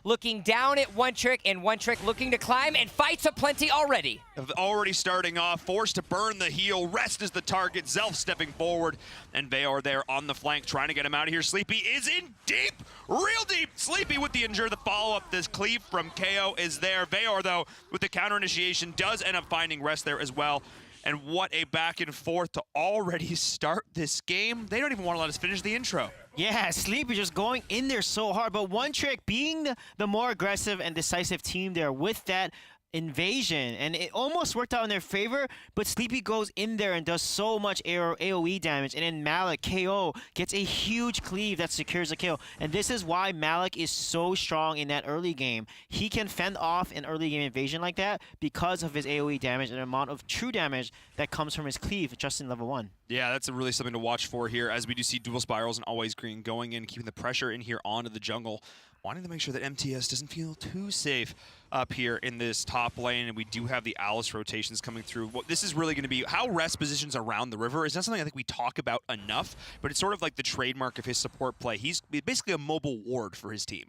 looking down at One Trick, and One Trick looking to climb, and fights aplenty already. Already starting off, forced to burn the heel. Rest is the target. Zelf stepping forward, and Valor there on the flank trying to get him out of here. Sleepy is in deep, real deep. Sleepy with the injure. The follow-up, this cleave from KO is there. Valor, though, with the counter initiation, does end up finding Rest there as well. And what a back and forth to already start this game. They don't even want to let us finish the intro. Yeah, Sleepy just going in there so hard, but One Trick being the more aggressive and decisive team there with that invasion, and it almost worked out in their favor, but Sleepy goes in there and does so much AoE damage, and then Malik, KO, gets a huge cleave that secures a kill, and this is why Malik is so strong in that early game. He can fend off an early game invasion like that because of his AoE damage and the amount of true damage that comes from his cleave just in level 1. Yeah, that's really something to watch for here, as we do see dual spirals and always green going in, keeping the pressure in here onto the jungle, wanting to make sure that MTS doesn't feel too safe up here in this top lane, and we do have the Alice rotations coming through. What this is really going to be, how Rest positions around the river is not something I think we talk about enough, but it's sort of like the trademark of his support play. He's basically a mobile ward for his team.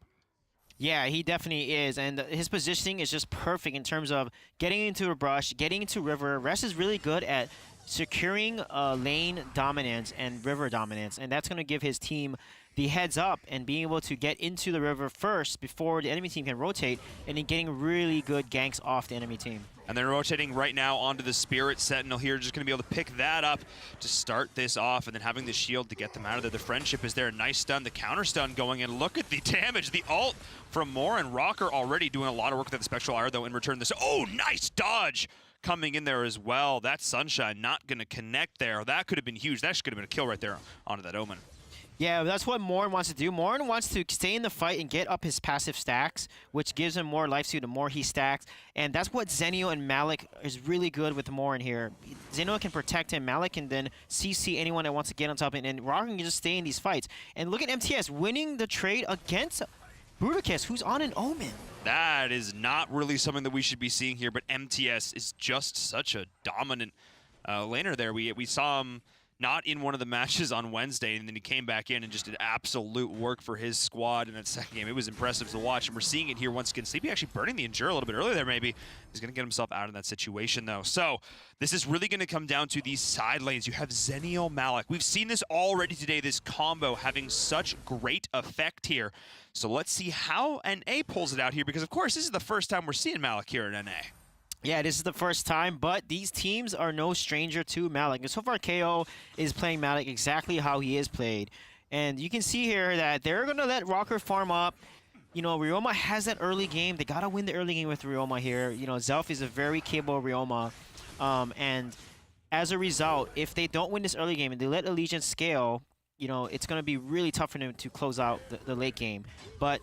Yeah, he definitely is, and his positioning is just perfect in terms of getting into a brush, getting into river. Rest is really good at securing lane dominance and river dominance, and that's going to give his team the heads up and being able to get into the river first before the enemy team can rotate, and then getting really good ganks off the enemy team. And they're rotating right now onto the Spirit Sentinel here, just going to be able to pick that up to start this off, and then having the shield to get them out of there. The friendship is there, nice stun, the counter stun going in. Look at the damage, the ult from Moore, and Rocker already doing a lot of work with the Spectral Ire, though, in return. This, oh, nice dodge coming in there as well. That Sunshine not going to connect there. That could have been huge. That could have been a kill right there onto that Omen. Yeah, that's what Morn wants to do. Morn wants to stay in the fight and get up his passive stacks, which gives him more life steal the more he stacks. And that's what Zenio and Malik is really good with Morn here. Zenio can protect him, Malik can then CC anyone that wants to get on top of it, and Rocker can just stay in these fights. And look at MTS winning the trade against Bruticus, who's on an Omen. That is not really something that we should be seeing here, but MTS is just such a dominant laner there. We saw him not in one of the matches on Wednesday, and then he came back in and just did absolute work for his squad in that second game. It was impressive to watch, and we're seeing it here once again. Sleepy actually burning the Endure a little bit earlier there, maybe. He's going to get himself out of that situation, though. So this is really going to come down to these side lanes. You have Zenio, Malik. We've seen this already today, this combo having such great effect here. So let's see how NA pulls it out here, because, of course, this is the first time we're seeing Malik here at NA. Yeah, this is the first time, but these teams are no stranger to Malik. And so far, KO is playing Malik exactly how he is played. And you can see here that they're going to let Rocker farm up. You know, Ryoma has that early game. They got to win the early game with Ryoma here. You know, Zelf is a very capable Ryoma. And as a result, if they don't win this early game and they let Allegiance scale, you know, it's going to be really tough for them to close out the late game. But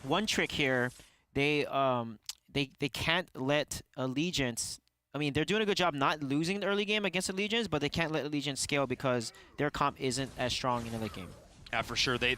One Trick here, they can't let Allegiance, I mean, they're doing a good job not losing the early game against Allegiance, but they can't let Allegiance scale because their comp isn't as strong in the late game. Yeah, for sure. They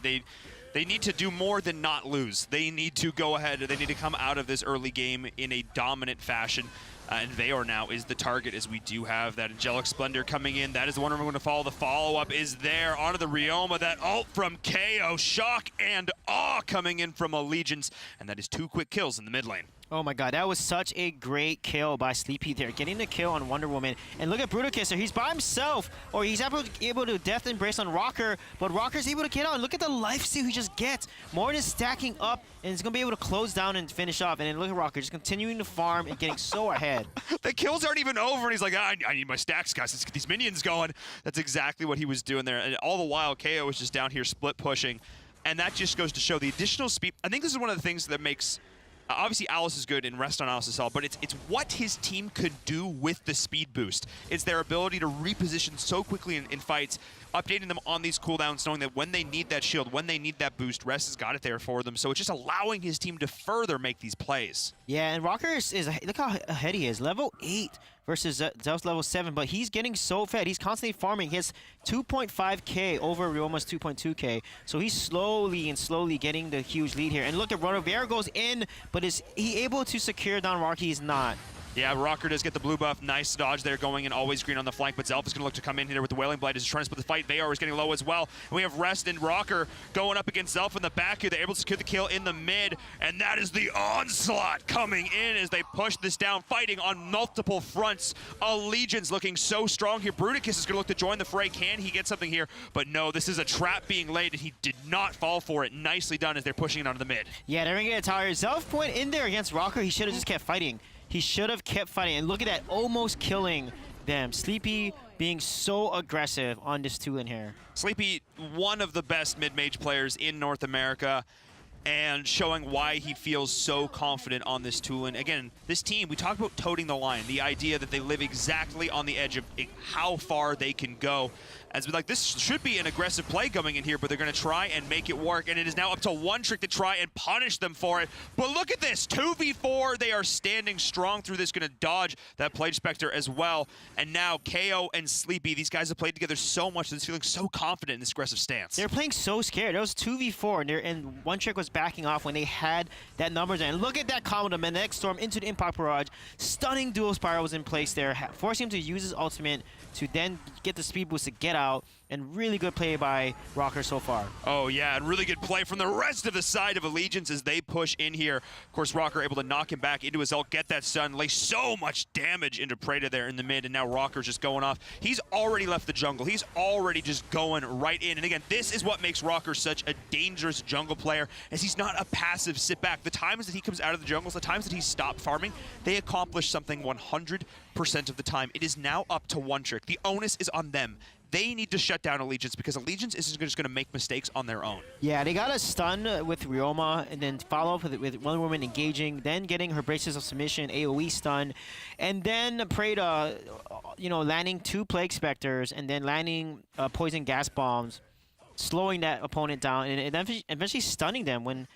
need to do more than not lose. They need to go ahead. They need to come out of this early game in a dominant fashion. And Valor now is the target, as we do have that Angelic Splendor coming in. That is the one we're going to follow. The follow-up is there onto the Ryoma. That ult from KO. Shock and awe coming in from Allegiance. And that is 2 quick kills in the mid lane. Oh my god, that was such a great kill by Sleepy there. Getting the kill on Wonder Woman. And look at Bruticus. He's by himself, or he's able to Death Embrace on Rocker, but Rocker's able to get on. Look at the lifesteal he just gets. Morn is stacking up, and he's going to be able to close down and finish off. And then look at Rocker, just continuing to farm and getting so ahead. The kills aren't even over, and he's like, I need my stacks, guys. Let's get these minions going. That's exactly what he was doing there. And all the while, KO was just down here split pushing. And that just goes to show the additional speed. I think this is one of the things that makes... obviously, Alice is good and Rest on Alice is all, but it's what his team could do with the speed boost. It's their ability to reposition so quickly in fights, updating them on these cooldowns, knowing that when they need that shield, when they need that boost, Rest has got it there for them. So it's just allowing his team to further make these plays. Yeah, and Rocker is look how ahead he is. Level 8 versus Zelf's level 7, but he's getting so fed. He's constantly farming. He has 2.5k over Ryoma's 2.2k. So he's slowly getting the huge lead here. And look at Ronovera goes in, but is he able to secure down Rocky? He's not. Yeah, Rocker does get the blue buff. Nice dodge there going in, always green on the flank, but Zelf is going to look to come in here with the Wailing Blade as he's trying to split the fight. Valor is getting low as well. And we have Rest and Rocker going up against Zelf in the back here. They're able to secure the kill in the mid, and that is the onslaught coming in as they push this down, fighting on multiple fronts. Allegiance looking so strong here. Bruticus is going to look to join the fray. Can he get something here? But no, this is a trap being laid, and he did not fall for it. Nicely done as they're pushing it onto the mid. Yeah, they're going to get a tower. Zelf went in there against Rocker. He should have just kept fighting. He should have kept fighting, and look at that, almost killing them. Sleepy being so aggressive on this 2-in here. Sleepy, one of the best mid-mage players in North America, and showing why he feels so confident on this 2-in. Again, this team, we talk about toting the line, the idea that they live exactly on the edge of how far they can go. As like, this should be an aggressive play going in here, but they're going to try and make it work, and it is now up to One Trick to try and punish them for it. But look at this, 2v4, they are standing strong through this, going to dodge that Plague Spectre as well. And now KO and Sleepy, these guys have played together so much that they're feeling so confident in this aggressive stance. They're playing so scared. It was 2v4, and One Trick was backing off when they had that numbers. And look at that combo, the Magnetic Storm into the Impact Barrage. Stunning dual spiral was in place there, forcing him to use his ultimate to then get the speed boost to get out, and really good play by Rocker so far. Oh yeah, and really good play from the rest of the side of Allegiance as they push in here. Of course, Rocker able to knock him back into his ult, get that stun, lay so much damage into Preda there in the mid, and now Rocker's just going off. He's already left the jungle. He's already just going right in. And again, this is what makes Rocker such a dangerous jungle player, as he's not a passive sit back. The times that he comes out of the jungles, the times that he's stopped farming, they accomplish something 100% of the time. It is now up to One Trick. The onus is on them. They need to shut down Allegiance, because Allegiance isn't just going to make mistakes on their own. Yeah, they got a stun with Ryoma, and then follow up with Wonder Woman engaging, then getting her Braces of Submission, AoE stun, and then Preda, you know, landing 2 Plague Specters, and then landing Poison Gas Bombs, slowing that opponent down, and eventually stunning them. When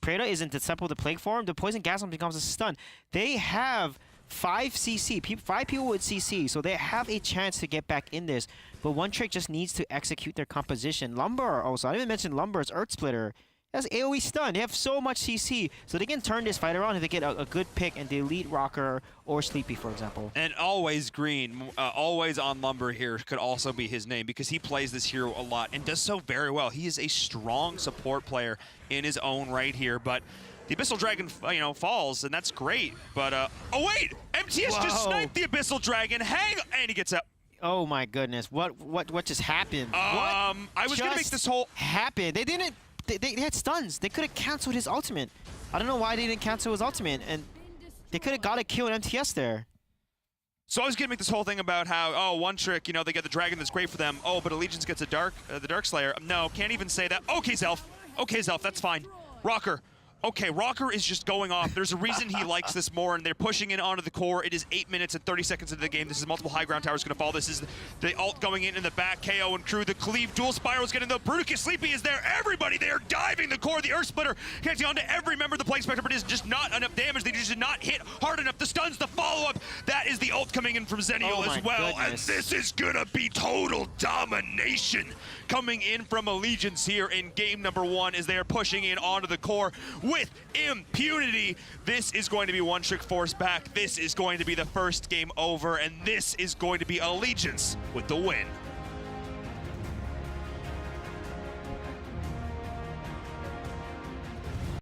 Preda is in Deceptive with the Plague form, the Poison Gas Bomb becomes a stun. They have 5 CC, 5 people with CC, so they have a chance to get back in this. But One Trick just needs to execute their composition. Lumber also, I didn't even mention Lumber's Earth Splitter. That's AoE stun. They have so much CC, so they can turn this fight around if they get a good pick and delete Rocker or Sleepy, for example. And always green, always on Lumber here could also be his name, because he plays this hero a lot and does so very well. He is a strong support player in his own right here, but the Abyssal Dragon, you know, falls, and that's great. But, oh wait! MTS just sniped the Abyssal Dragon. Hang on, and he gets out. Oh my goodness! What just happened? I was gonna make this whole happened. They didn't. They had stuns. They could have canceled his ultimate. I don't know why they didn't cancel his ultimate, and they could have got a kill in MTS there. So I was gonna make this whole thing about how, oh, One Trick, you know, they get the dragon that's great for them. Oh, but Allegiance gets a the Dark Slayer. No, can't even say that. Okay, Zelf. Okay, Zelf, that's fine. Rocker. Okay, Rocker is just going off. There's a reason he likes this more, and they're pushing in onto the core. It is 8 minutes and 30 seconds into the game. This is multiple high ground towers going to fall. This is the ult going in the back. KO and crew. The Cleave dual spirals getting the Bruticus. Sleepy is there. Everybody there diving the core. The Earth Splitter connecting onto every member of the Plague Spectre, but it is just not enough damage. They just did not hit hard enough. The stuns, the follow-up. That is the ult coming in from Zenial as well. Goodness. And this is going to be total domination coming in from Allegiance here in game number 1 as they are pushing in onto the core with impunity. This is going to be One Trick force back. This is going to be the first game over, and this is going to be Allegiance with the win.